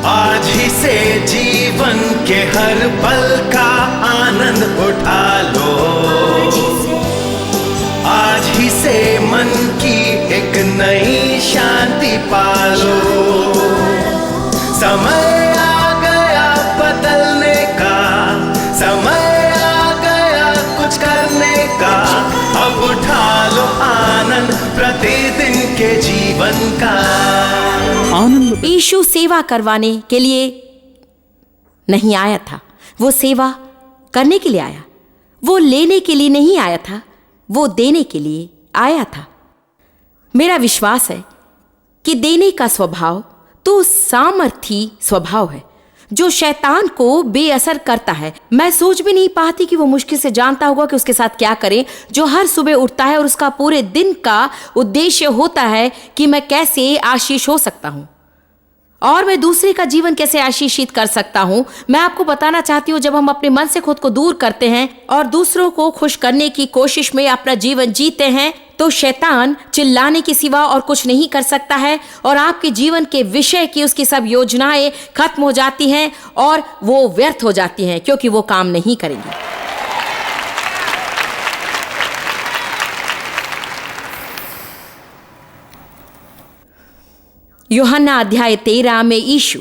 आज ही से जीवन के हर पल का आनंद उठा लो, आज ही से मन की एक नई शांति पालो। समय आ गया बदलने का, समय आ गया कुछ करने का, अब उठा लो आनंद प्रतिदिन के जीवन का। यीशु सेवा करवाने के लिए नहीं आया था, वो सेवा करने के लिए आया। वो लेने के लिए नहीं आया था, वो देने के लिए आया था। मेरा विश्वास है कि देने का स्वभाव तो सामर्थी स्वभाव है जो शैतान को बेअसर करता है। मैं सोच भी नहीं पाती कि वो मुश्किल से जानता होगा कि उसके साथ क्या करे, जो हर सुबह उठता है और उसका पूरे दिन का उद्देश्य होता है कि मैं कैसे आशीष हो सकता हूं और मैं दूसरे का जीवन कैसे आशीषित कर सकता हूं। मैं आपको बताना चाहती हूं, जब हम अपने मन से खुद को दूर करते हैं और दूसरों को खुश करने की कोशिश में अपना जीवन जीते हैं, तो शैतान चिल्लाने के सिवा और कुछ नहीं कर सकता है और आपके जीवन के विषय की उसकी सब योजनाएं खत्म हो जाती हैं और वो व्यर्थ हो जाती हैं, क्योंकि वो काम नहीं करेंगी। यूहन्ना अध्याय 13 में यीशु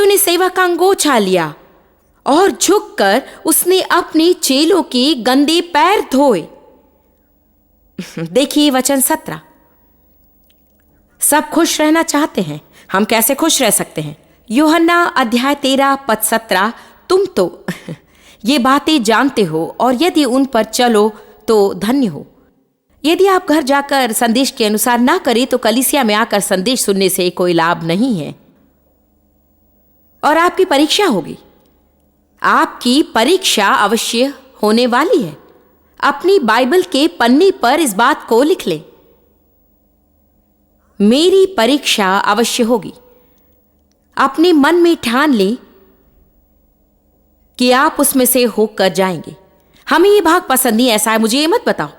ने सेवा का अंगोछा लिया और झुककर उसने अपने चेलों के गंदे पैर धोए। देखिए वचन 17। सब खुश रहना चाहते हैं, हम कैसे खुश रह सकते हैं? यूहन्ना अध्याय 13 पद 17। तुम तो ये बातें जानते हो और यदि उन पर चलो तो धन्य हो। यदि आप घर जाकर संदेश के अनुसार ना करें तो कलीसिया में आकर संदेश सुनने से कोई लाभ नहीं है और आपकी परीक्षा होगी। आपकी परीक्षा अवश्य होने वाली है। अपनी बाइबल के पन्ने पर इस बात को लिख लें, मेरी परीक्षा अवश्य होगी। अपने मन में ठान लें कि आप उसमें से होकर जाएंगे। हमें ये भाग पसंद नहीं, ऐसा है, मुझे ये मत बताओ।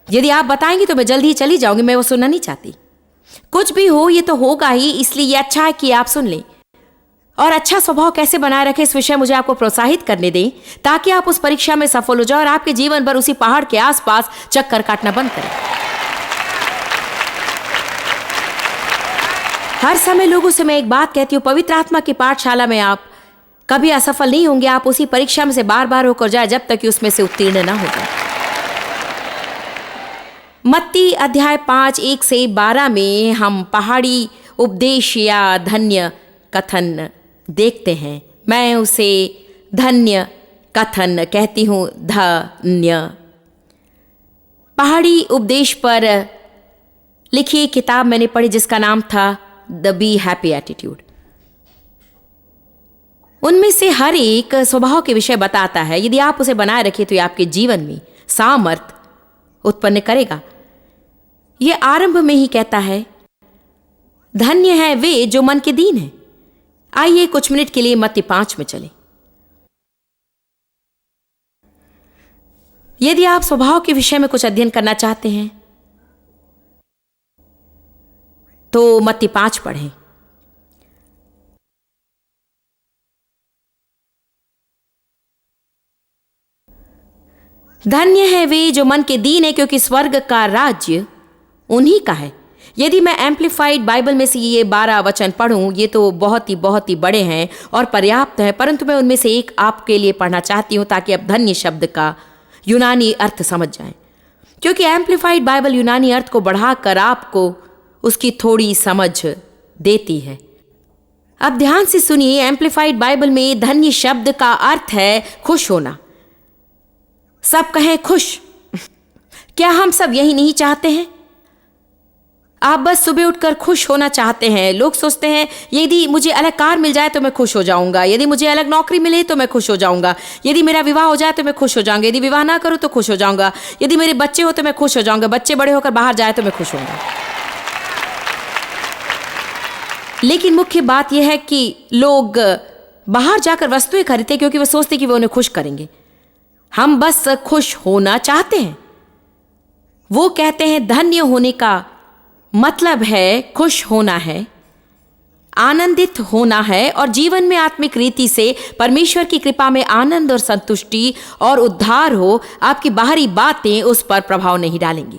यदि आप बताएंगे तो मैं जल्दी ही चली जाऊंगी, मैं वो सुनना नहीं चाहती। कुछ भी हो ये तो होगा ही, इसलिए ये अच्छा है कि आप सुन लें। और अच्छा स्वभाव कैसे बनाए रखें, इस विषय मुझे आपको प्रोत्साहित करने दें ताकि आप उस परीक्षा में सफल हो जाओ और आपके जीवन भर उसी पहाड़ के आसपास चक्कर काटना बंद करें। हर समय लोगों से मैं एक बात कहती हूं, पवित्र आत्मा की पाठशाला में आप कभी असफल नहीं होंगे। आप उसी परीक्षा में से बार बार होकर जाए जब तक कि उसमें से उत्तीर्ण ना हो जाए। मत्ती अध्याय 5 1 से 12 में हम पहाड़ी उपदेश या धन्य कथन देखते हैं। मैं उसे धन्य कथन कहती हूं, धन्य। पहाड़ी उपदेश पर लिखी किताब मैंने पढ़ी जिसका नाम था द बी हैप्पी एटीट्यूड। उनमें से हर एक स्वभाव के विषय बताता है। यदि आप उसे बनाए रखें तो ये आपके जीवन में सामर्थ उत्पन्न करेगा। यह आरंभ में ही कहता है, धन्य है वे जो मन के दीन हैं। आइए कुछ मिनट के लिए मत्ती 5 में चलें। यदि आप स्वभाव के विषय में कुछ अध्ययन करना चाहते हैं तो मत्ती 5 पढ़ें। धन्य है वे जो मन के दीन है, क्योंकि स्वर्ग का राज्य उन्हीं का है। यदि मैं एम्प्लीफाइड बाइबल में से ये 12 वचन पढ़ूं, ये तो बहुत ही बड़े हैं और पर्याप्त हैं, परंतु मैं उनमें से एक आपके लिए पढ़ना चाहती हूं ताकि आप धन्य शब्द का यूनानी अर्थ समझ जाएं, क्योंकि एम्प्लीफाइड बाइबल यूनानी अर्थ को बढ़ाकर आपको उसकी थोड़ी समझ देती है। अब ध्यान से सुनिए। एम्प्लीफाइड बाइबल में धन्य शब्द का अर्थ है खुश होना। सब कहें खुश। क्या हम सब यही नहीं चाहते हैं? आप बस सुबह उठकर खुश होना चाहते हैं। लोग सोचते हैं यदि मुझे अलग कार मिल जाए तो मैं खुश हो जाऊंगा, यदि मुझे अलग नौकरी मिले तो मैं खुश हो जाऊंगा, यदि मेरा विवाह हो जाए तो मैं खुश हो जाऊंगा, यदि विवाह ना करूं तो खुश हो जाऊंगा, यदि मेरे बच्चे हो तो मैं खुश हो जाऊंगा, बच्चे बड़े होकर बाहर जाए तो मैं खुश होऊंगा। लेकिन मुख्य बात यह है कि लोग बाहर जाकर वस्तुएं खरीदते क्योंकि वो सोचते कि वो उन्हें खुश करेंगे। हम बस खुश होना चाहते हैं। वो कहते हैं धन्य होने का मतलब है खुश होना है, आनंदित होना है और जीवन में आत्मिक रीति से परमेश्वर की कृपा में आनंद और संतुष्टि और उद्धार हो। आपकी बाहरी बातें उस पर प्रभाव नहीं डालेंगी।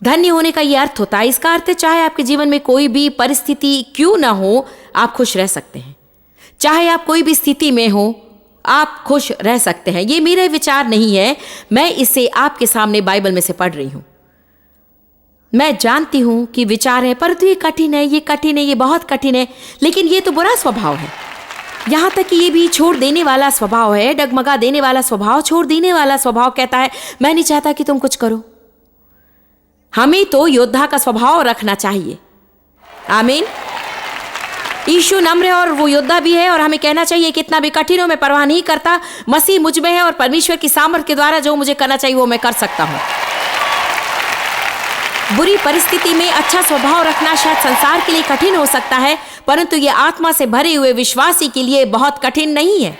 धन्य होने का यह अर्थ होता है, इसका अर्थ है चाहे आपके जीवन में कोई भी परिस्थिति क्यों ना हो, आप खुश रह सकते हैं। चाहे आप कोई भी स्थिति में हो, आप खुश रह सकते हैं। ये मेरे विचार नहीं है, मैं इसे आपके सामने बाइबल में से पढ़ रही हूं। मैं जानती हूं कि विचार है, परंतु ये कठिन है, ये कठिन है, ये बहुत कठिन है। लेकिन ये तो बुरा स्वभाव है। यहां तक कि ये भी छोड़ देने वाला स्वभाव है, डगमगा देने वाला स्वभाव, छोड़ देने वाला स्वभाव कहता है मैं नहीं चाहता कि तुम कुछ करो। हमें तो योद्धा का स्वभाव रखना चाहिए। आमीन। यीशु नम्र और वो योद्धा भी है और हमें कहना चाहिए कितना भी कठिन हो मैं परवाह नहीं करता, मसीह मुझ में है और परमेश्वर की सामर्थ के द्वारा जो मुझे करना चाहिए वो मैं कर सकता हूं। बुरी परिस्थिति में अच्छा स्वभाव रखना शायद संसार के लिए कठिन हो सकता है, परंतु ये आत्मा से भरे हुए विश्वासी के लिए बहुत कठिन नहीं है।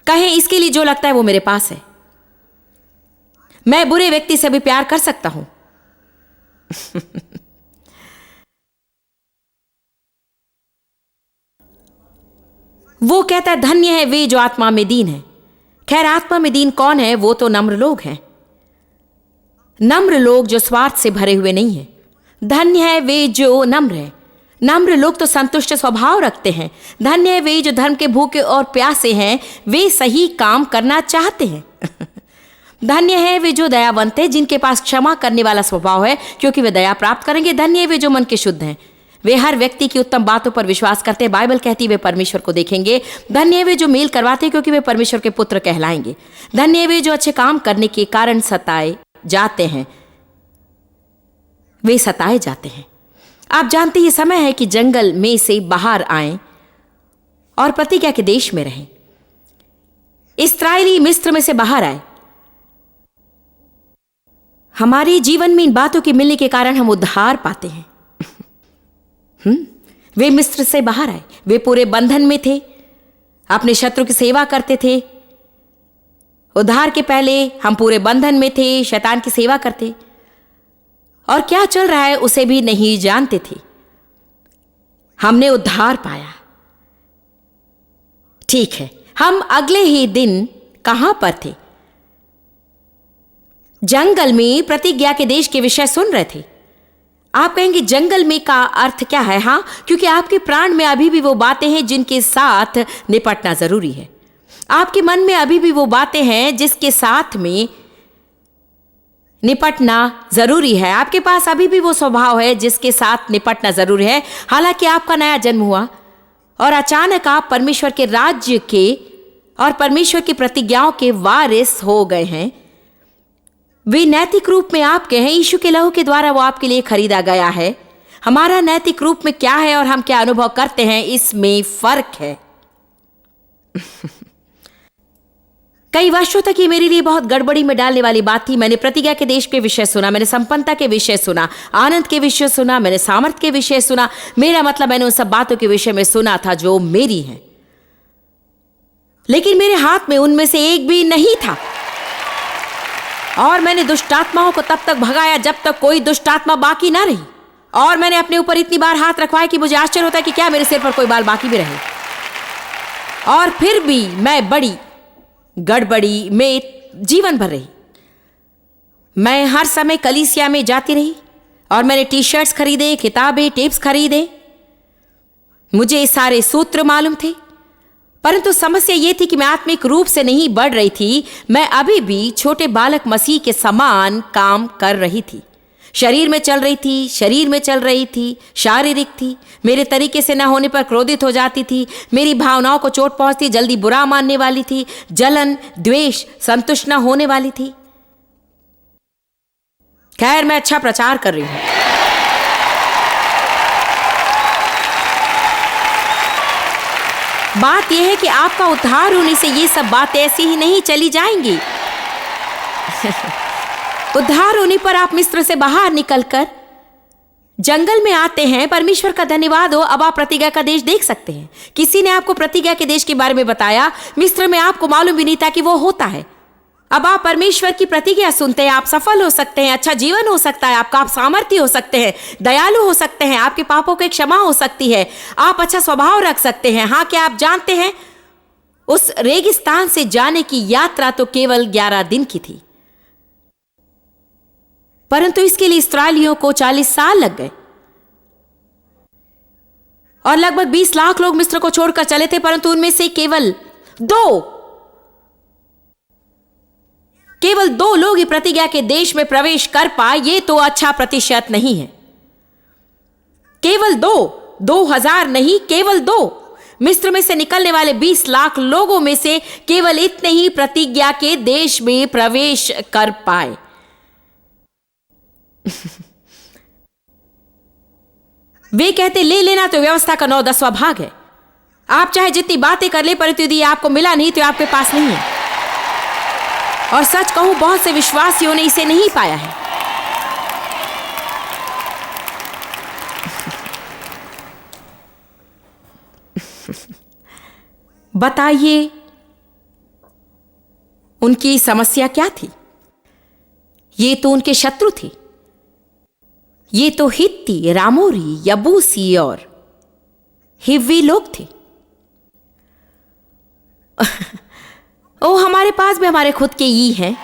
कहें इसके लिए जो लगता है वो मेरे पास है। मैं बुरे व्यक्ति से भी प्यार कर सकता हूं। वो कहता है धन्य है वे जो आत्मा में दीन है। खैर आत्मा में दीन कौन है? वो तो नम्र लोग हैं। नम्र लोग जो स्वार्थ से भरे हुए नहीं हैं। धन्य है वे जो नम्र हैं। नम्र लोग तो संतुष्ट स्वभाव रखते हैं। धन्य है वे जो धर्म के भूखे और प्यासे हैं, वे सही काम करना चाहते हैं। धन्य है वे जो दयावंत हैं, जिनके पास क्षमा करने वाला स्वभाव है, क्योंकि वे दया प्राप्त करेंगे। धन्य है वे जो मन के शुद्ध हैं, वे हर व्यक्ति की उत्तम बातों पर विश्वास करते हैं। बाइबल कहती है वे परमेश्वर को देखेंगे। धन्य है वे जो मेल करवाते हैं, क्योंकि वे परमेश्वर के पुत्र कहलाएंगे। धन्य है वे जो अच्छे काम करने के कारण सताए जाते हैं, वे सताए जाते हैं। आप जानते ये समय है कि जंगल में से बाहर आएं और प्रतिज्ञा के देश में रहें। इस्राएली मिस्र में से बाहर आए। हमारे जीवन में इन बातों के मिलने के कारण हम उद्धार पाते हैं। वे मिस्र से बाहर आए। वे पूरे बंधन में थे, अपने शत्रु की सेवा करते थे। उद्धार के पहले हम पूरे बंधन में थे, शैतान की सेवा करते और क्या चल रहा है उसे भी नहीं जानते थे। हमने उद्धार पाया। ठीक है, हम अगले ही दिन कहां पर थे? जंगल में प्रतिज्ञा के देश के विषय सुन रहे थे। आप कहेंगे जंगल में का अर्थ क्या है? हाँ, क्योंकि आपके प्राण में अभी भी वो बातें हैं जिनके साथ निपटना जरूरी है। आपके मन में अभी भी वो बातें हैं जिसके साथ में निपटना जरूरी है। आपके पास अभी भी वो स्वभाव है जिसके साथ निपटना जरूरी है। हालांकि आपका नया जन्म हुआ और अचानक आप परमेश्वर के राज्य के और परमेश्वर की प्रतिज्ञाओं के वारिस हो गए हैं। वे नैतिक रूप में आपके हैं। यीशु के लहू के द्वारा वो आपके लिए खरीदा गया है। हमारा नैतिक रूप में क्या है और हम क्या अनुभव करते हैं, इसमें फर्क है। कई वर्षों तक ये मेरे लिए बहुत गड़बड़ी में डालने वाली बात थी। मैंने प्रतिज्ञा के देश के विषय सुना, मैंने संपन्नता के विषय सुना, आनंद के विषय सुना, मैंने सामर्थ्य के विषय सुना। मेरा मतलब मैंने उन सब बातों के विषय में सुना था जो मेरी हैं, लेकिन मेरे हाथ में उनमें से एक भी नहीं था। और मैंने दुष्टात्माओं को तब तक भगाया जब तक कोई दुष्टात्मा बाकी ना रही। और मैंने अपने ऊपर इतनी बार हाथ रखवाया कि मुझे आश्चर्य होता है कि क्या मेरे सिर पर कोई बाल बाकी भी रहे। और फिर भी मैं बड़ी गड़बड़ी में जीवन भर रही। मैं हर समय कलीसिया में जाती रही और मैंने टी शर्ट्स खरीदे, किताबें, टेप्स खरीदे। मुझे सारे सूत्र मालूम थे, परंतु समस्या यह थी कि मैं आत्मिक रूप से नहीं बढ़ रही थी। मैं अभी भी छोटे बालक मसीह के समान काम कर रही थी। शरीर में चल रही थी, शरीर में चल रही थी, शारीरिक थी। मेरे तरीके से न होने पर क्रोधित हो जाती थी। मेरी भावनाओं को चोट पहुंचती, जल्दी बुरा मानने वाली थी। जलन, द्वेष, संतुष्ट न होने वाली थी। खैर, मैं अच्छा प्रचार कर रही हूं। बात यह है कि आपका उद्धार होने से ये सब बातें ऐसी ही नहीं चली जाएंगी। उद्धार होने पर आप मिस्र से बाहर निकलकर जंगल में आते हैं। परमेश्वर का धन्यवाद हो, अब आप प्रतिज्ञा का देश देख सकते हैं। किसी ने आपको प्रतिज्ञा के देश के बारे में बताया। मिस्र में आपको मालूम भी नहीं था कि वो होता है। अब आप परमेश्वर की प्रतिज्ञा सुनते हैं, आप सफल हो सकते हैं, अच्छा जीवन हो सकता है आपका, आप सामर्थ्य हो सकते हैं, दयालु हो सकते हैं, आपके पापों की क्षमा हो सकती है, आप अच्छा स्वभाव रख सकते हैं। हाँ, क्या आप जानते हैं उस रेगिस्तान से जाने की यात्रा तो केवल 11 दिन की थी, परंतु इसके लिए इस्राएलियों को 40 साल लग गए और लगभग 20 लाख लोग मिस्र को छोड़कर चले थे, परंतु उनमें से केवल दो लोग ही प्रतिज्ञा के देश में प्रवेश कर पाए। ये तो अच्छा प्रतिशत नहीं है। केवल 2000 नहीं, केवल 2 मिस्र में से निकलने वाले 20 लाख लोगों में से केवल इतने ही प्रतिज्ञा के देश में प्रवेश कर पाए। वे कहते ले लेना तो व्यवस्था का 9/10वां भाग है। आप चाहे जितनी बातें कर ले, परंतु यदि आपको मिला नहीं तो आपके पास नहीं है। और सच कहूं, बहुत से विश्वासियों ने इसे नहीं पाया है। बताइए उनकी समस्या क्या थी? ये तो उनके शत्रु थे। ये तो हित्ती, रामोरी, यबूसी और हिव्वी लोग थे। ओ, हमारे पास भी हमारे खुद के ई हैं।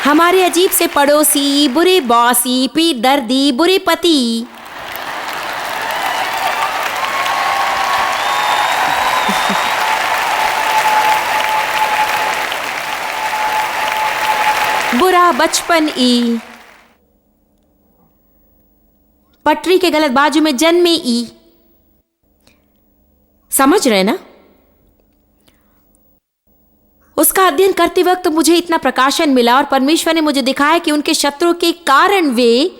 हमारे अजीब से पड़ोसी, बुरे बॉसी, पीठ दर्दी, बुरे पति। बुरा बचपन ई, पटरी के गलत बाजू में जन्मे ई। समझ रहे ना? उसका अध्ययन करते वक्त मुझे इतना प्रकाशन मिला और परमेश्वर ने मुझे दिखाया कि उनके शत्रु के कारण वे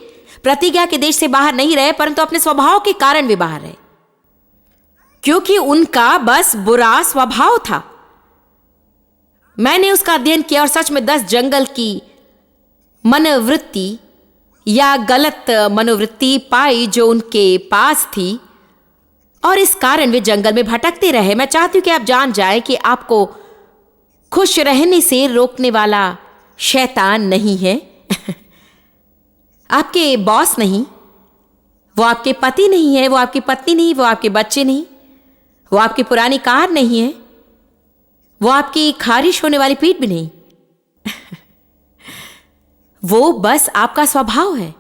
प्रतिज्ञा के देश से बाहर नहीं रहे, परंतु अपने स्वभाव के कारण वे बाहर रहे, क्योंकि उनका बस बुरा स्वभाव था। मैंने उसका अध्ययन किया और सच में 10 जंगल की मनोवृत्ति या गलत मनोवृत्ति पाई जो उनके पास थी, और इस कारण वे जंगल में भटकते रहे। मैं चाहती हूं कि आप जान जाएं कि आपको खुश रहने से रोकने वाला शैतान नहीं है। आपके बॉस नहीं, वो आपके पति नहीं है, वो आपकी पत्नी नहीं, वो आपके बच्चे नहीं, वो आपकी पुरानी कार नहीं है, वो आपकी खारिश होने वाली पीठ भी नहीं। वो बस आपका स्वभाव है।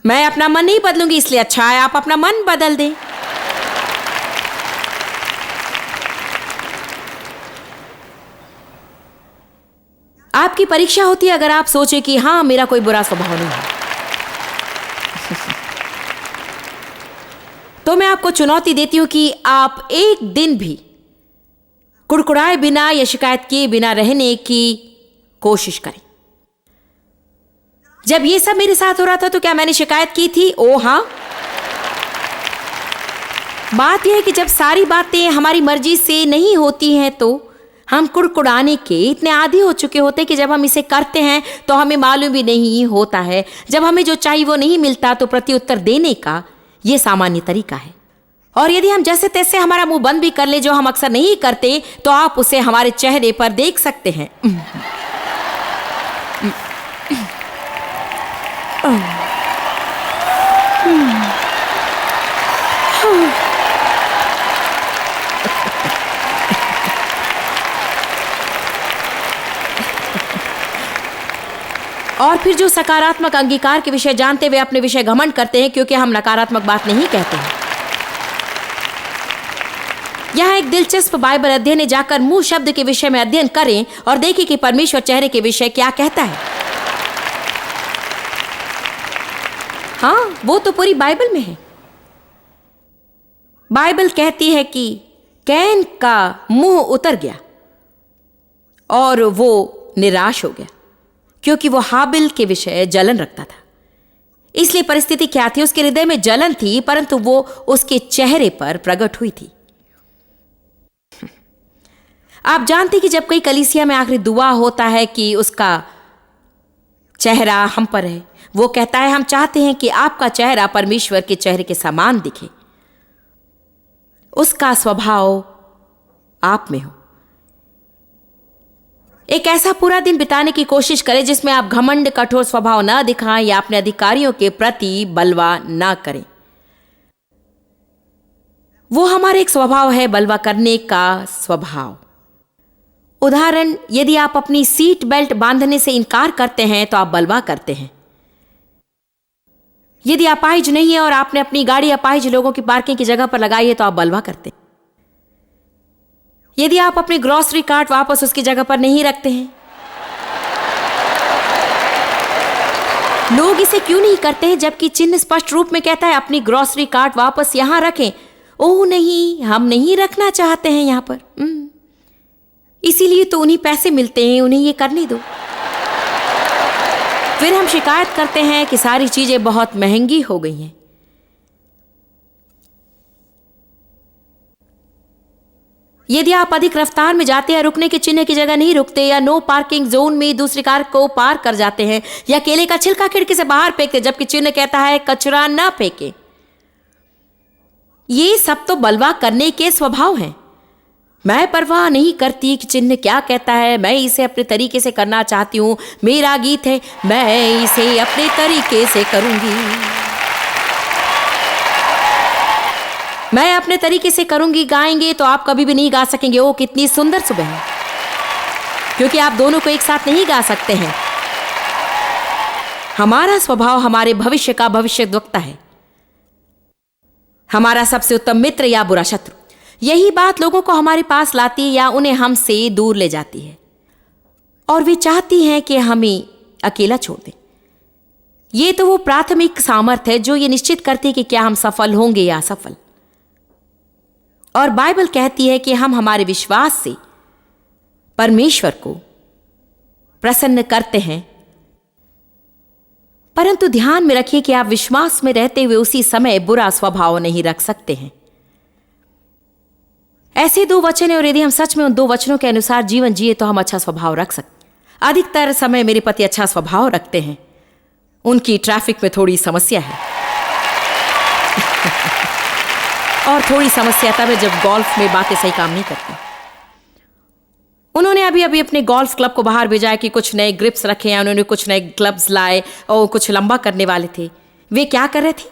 मैं अपना मन नहीं बदलूंगी, इसलिए अच्छा है आप अपना मन बदल दें। आपकी परीक्षा होती है अगर आप सोचे कि हां, मेरा कोई बुरा स्वभाव नहीं है। तो मैं आपको चुनौती देती हूं कि आप एक दिन भी कुड़कुड़ाए बिना या शिकायत किए बिना रहने की कोशिश करें। जब ये सब मेरे साथ हो रहा था तो क्या मैंने शिकायत की थी? ओ हां। बात यह है कि जब सारी बातें हमारी मर्जी से नहीं होती हैं तो हम कुड़कुड़ाने के इतने आदी हो चुके होते हैं कि जब हम इसे करते हैं तो हमें मालूम भी नहीं होता है। जब हमें जो चाहिए वो नहीं मिलता तो प्रत्युत्तर देने का यह सामान्य तरीका है। और यदि हम जैसे तैसे हमारा मुंह बंद भी कर ले, जो हम अक्सर नहीं करते, तो आप उसे हमारे चेहरे पर देख सकते हैं। और फिर जो सकारात्मक अंगीकार के विषय जानते हुए अपने विषय घमंड करते हैं, क्योंकि हम नकारात्मक बात नहीं कहते हैं। यहां एक दिलचस्प बाइबल अध्ययन है। जाकर मुंह शब्द के विषय में अध्ययन करें और देखें कि परमेश्वर चेहरे के विषय क्या कहता है। हां, वो तो पूरी बाइबल में है। बाइबल कहती है कि कैन का मुंह उतर गया और वो निराश हो गया, क्योंकि वो हाबिल के विषय जलन रखता था। इसलिए परिस्थिति क्या थी? उसके हृदय में जलन थी, परंतु वो उसके चेहरे पर प्रकट हुई थी। आप जानते कि जब कोई कलीसिया में आखिरी दुआ होता है कि उसका चेहरा हम पर है, वो कहता है हम चाहते हैं कि आपका चेहरा परमेश्वर के चेहरे के समान दिखे। उसका स्वभाव आप में हो। एक ऐसा पूरा दिन बिताने की कोशिश करें जिसमें आप घमंड, कठोर स्वभाव न दिखाएं या अपने अधिकारियों के प्रति बलवा न करें। वो हमारा एक स्वभाव है, बलवा करने का स्वभाव। उदाहरण, यदि आप अपनी सीट बेल्ट बांधने से इनकार करते हैं तो आप बलवा करते हैं। यदि अपाहिज नहीं है और आपने अपनी गाड़ी अपाहिज लोगों की पार्किंग की जगह पर लगाई है तो आप बलवा करते हैं। यदि आप अपनी ग्रॉसरी कार्ट वापस उसकी जगह पर नहीं रखते हैं, लोग इसे क्यों नहीं करते हैं जबकि चिन्ह स्पष्ट रूप में कहता है अपनी ग्रॉसरी कार्ट वापस यहां रखें। ओह नहीं, हम नहीं रखना चाहते हैं यहां पर। इसीलिए तो उन्हीं पैसे मिलते हैं, उन्हें ये करने दो। फिर हम शिकायत करते हैं कि सारी चीजें बहुत महंगी हो गई हैं। यदि आप अधिक रफ्तार में जाते हैं, रुकने के चिन्ह की जगह नहीं रुकते, या नो पार्किंग जोन में दूसरी कार को पार कर जाते हैं, या केले का छिलका खिड़की से बाहर फेंकते जबकि चिन्ह कहता है कचरा ना फेंके, ये सब तो बलवा करने के स्वभाव हैं। मैं परवाह नहीं करती कि चिन्ह क्या कहता है, मैं इसे अपने तरीके से करना चाहती हूं। मेरा गीत है, मैं इसे अपने तरीके से करूंगी, मैं अपने तरीके से करूंगी। गाएंगे तो आप कभी भी नहीं गा सकेंगे ओ कितनी सुंदर सुबह है, क्योंकि आप दोनों को एक साथ नहीं गा सकते हैं। हमारा स्वभाव हमारे भविष्य का भविष्यद्वक्ता है, हमारा सबसे उत्तम मित्र या बुरा शत्रु। यही बात लोगों को हमारे पास लाती है या उन्हें हमसे दूर ले जाती है, और वे चाहती हैं कि हमें अकेला छोड़ दें। ये तो वो प्राथमिक सामर्थ्य है जो ये निश्चित करती है कि क्या हम सफल होंगे या असफल। और बाइबल कहती है कि हम हमारे विश्वास से परमेश्वर को प्रसन्न करते हैं, परंतु ध्यान में रखिए कि आप विश्वास में रहते हुए उसी समय बुरा स्वभाव नहीं रख सकते हैं। ऐसे दो वचन है, और यदि हम सच में उन दो वचनों के अनुसार जीवन जिए तो हम अच्छा स्वभाव रख सकते। अधिकतर समय मेरे पति अच्छा स्वभाव रखते हैं, उनकी ट्रैफिक में थोड़ी समस्या है और थोड़ी समस्या तब है जब गोल्फ में बातें सही काम नहीं करती। उन्होंने अभी अभी अपने गोल्फ क्लब को बाहर भेजा है कि कुछ नए ग्रिप्स रखे हैं, उन्होंने कुछ नए क्लब्स लाए और कुछ लंबा करने वाले थे। वे क्या कर रहे थे?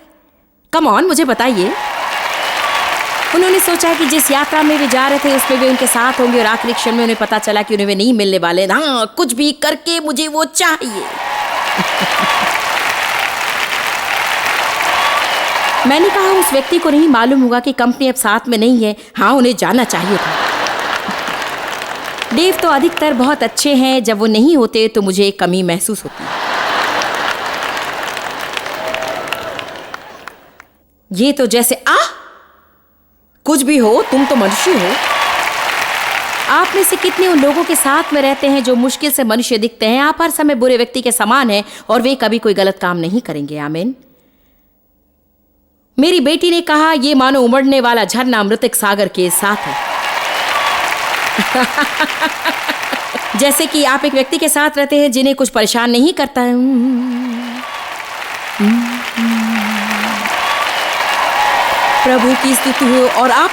कम ऑन, मुझे बताइए। उन्होंने सोचा कि जिस यात्रा में वे जा रहे थे उसमें वे उनके साथ होंगे, और आखिरी क्षण में उन्हें पता चला कि उन्हें वे नहीं मिलने वाले। हाँ, कुछ भी करके मुझे वो चाहिए। मैंने कहा उस व्यक्ति को नहीं मालूम होगा कि कंपनी अब साथ में नहीं है। हाँ, उन्हें जाना चाहिए था। डेव तो अधिकतर बहुत अच्छे हैं, जब वो नहीं होते तो मुझे कमी महसूस होती है। ये तो जैसे कुछ भी हो, तुम तो मनुष्य हो। आप में से कितने उन लोगों के साथ में रहते हैं जो मुश्किल से मनुष्य दिखते हैं? आप हर समय बुरे व्यक्ति के समान हैं और वे कभी कोई गलत काम नहीं करेंगे। आमीन। मेरी बेटी ने कहा, ये मानो उमड़ने वाला झरना मृतक सागर के साथ है। जैसे कि आप एक व्यक्ति के साथ रहते हैं जिन्हें कुछ परेशान नहीं करता है। प्रभु की स्तुति हो, और आप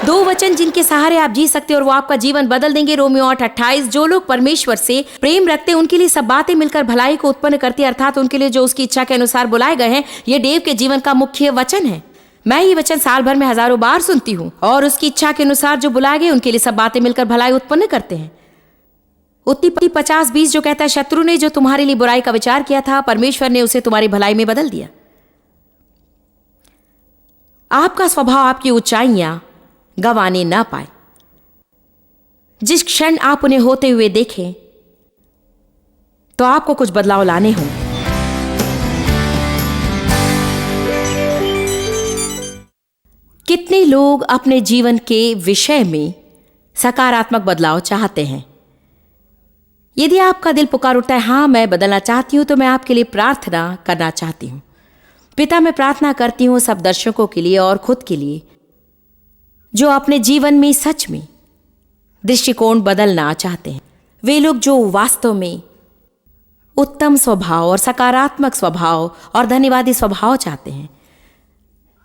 दो वचन जिनके सहारे आप जी सकते हैं और वो आपका जीवन बदल देंगे। रोमियो 8:28, जो लोग परमेश्वर से प्रेम रखते हैं उनके लिए सब बातें मिलकर भलाई को उत्पन्न करती है, अर्थात उनके लिए जो उसकी इच्छा के अनुसार बुलाए गए हैं। ये डेव के जीवन का मुख्य वचन है। मैं ये वचन साल भर में हजारों बार सुनती हूँ। और उसकी इच्छा के अनुसार जो बुलाए गए उनके लिए सब बातें मिलकर भलाई उत्पन्न करते हैं। उत्पत्ति 50:20 जो कहता है, शत्रु ने जो तुम्हारे लिए बुराई का विचार किया था, परमेश्वर ने उसे तुम्हारी भलाई में बदल दिया। आपका स्वभाव आपकी ऊंचाइयां गंवाने ना पाए। जिस क्षण आप उन्हें होते हुए देखें तो आपको कुछ बदलाव लाने होंगे। कितने लोग अपने जीवन के विषय में सकारात्मक बदलाव चाहते हैं? यदि आपका दिल पुकार उठता है, हाँ मैं बदलना चाहती हूं, तो मैं आपके लिए प्रार्थना करना चाहती हूं। पिता, मैं प्रार्थना करती हूं सब दर्शकों के लिए और खुद के लिए जो अपने जीवन में सच में दृष्टिकोण बदलना चाहते हैं। वे लोग जो वास्तव में उत्तम स्वभाव और सकारात्मक स्वभाव और धन्यवादी स्वभाव चाहते हैं।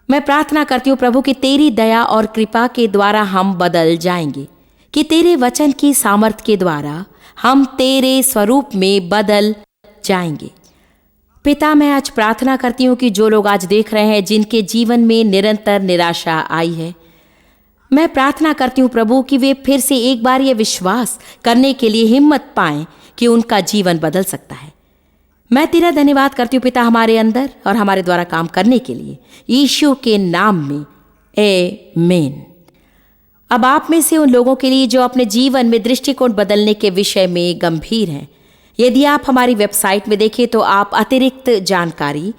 मैं प्रार्थना करती हूँ प्रभु कि तेरी दया और कृपा के द्वारा हम बदल जाएंगे, कि तेरे वचन की सामर्थ्य के द्वारा हम तेरे स्वरूप में बदल जाएंगे। पिता, मैं आज प्रार्थना करती हूँ कि जो लोग आज देख रहे हैं जिनके जीवन में निरंतर निराशा आई है, मैं प्रार्थना करती हूँ प्रभु कि वे फिर से एक बार ये विश्वास करने के लिए हिम्मत पाएं कि उनका जीवन बदल सकता है। मैं तेरा धन्यवाद करती हूँ पिता, हमारे अंदर और हमारे द्वारा काम करने के लिए, यीशु के नाम में, आमीन। अब आप में से उन लोगों के लिए जो अपने जीवन में दृष्टिकोण बदलने के विषय में गंभीर हैं, यदि आप हमारी वेबसाइट में देखें तो आप अतिरिक्त जानकारी,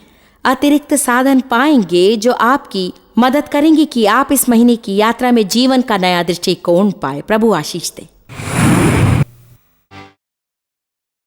अतिरिक्त साधन पाएंगे जो आपकी मदद करेंगे कि आप इस महीने की यात्रा में जीवन का नया दृष्टिकोण पाए। प्रभु आशीष दे।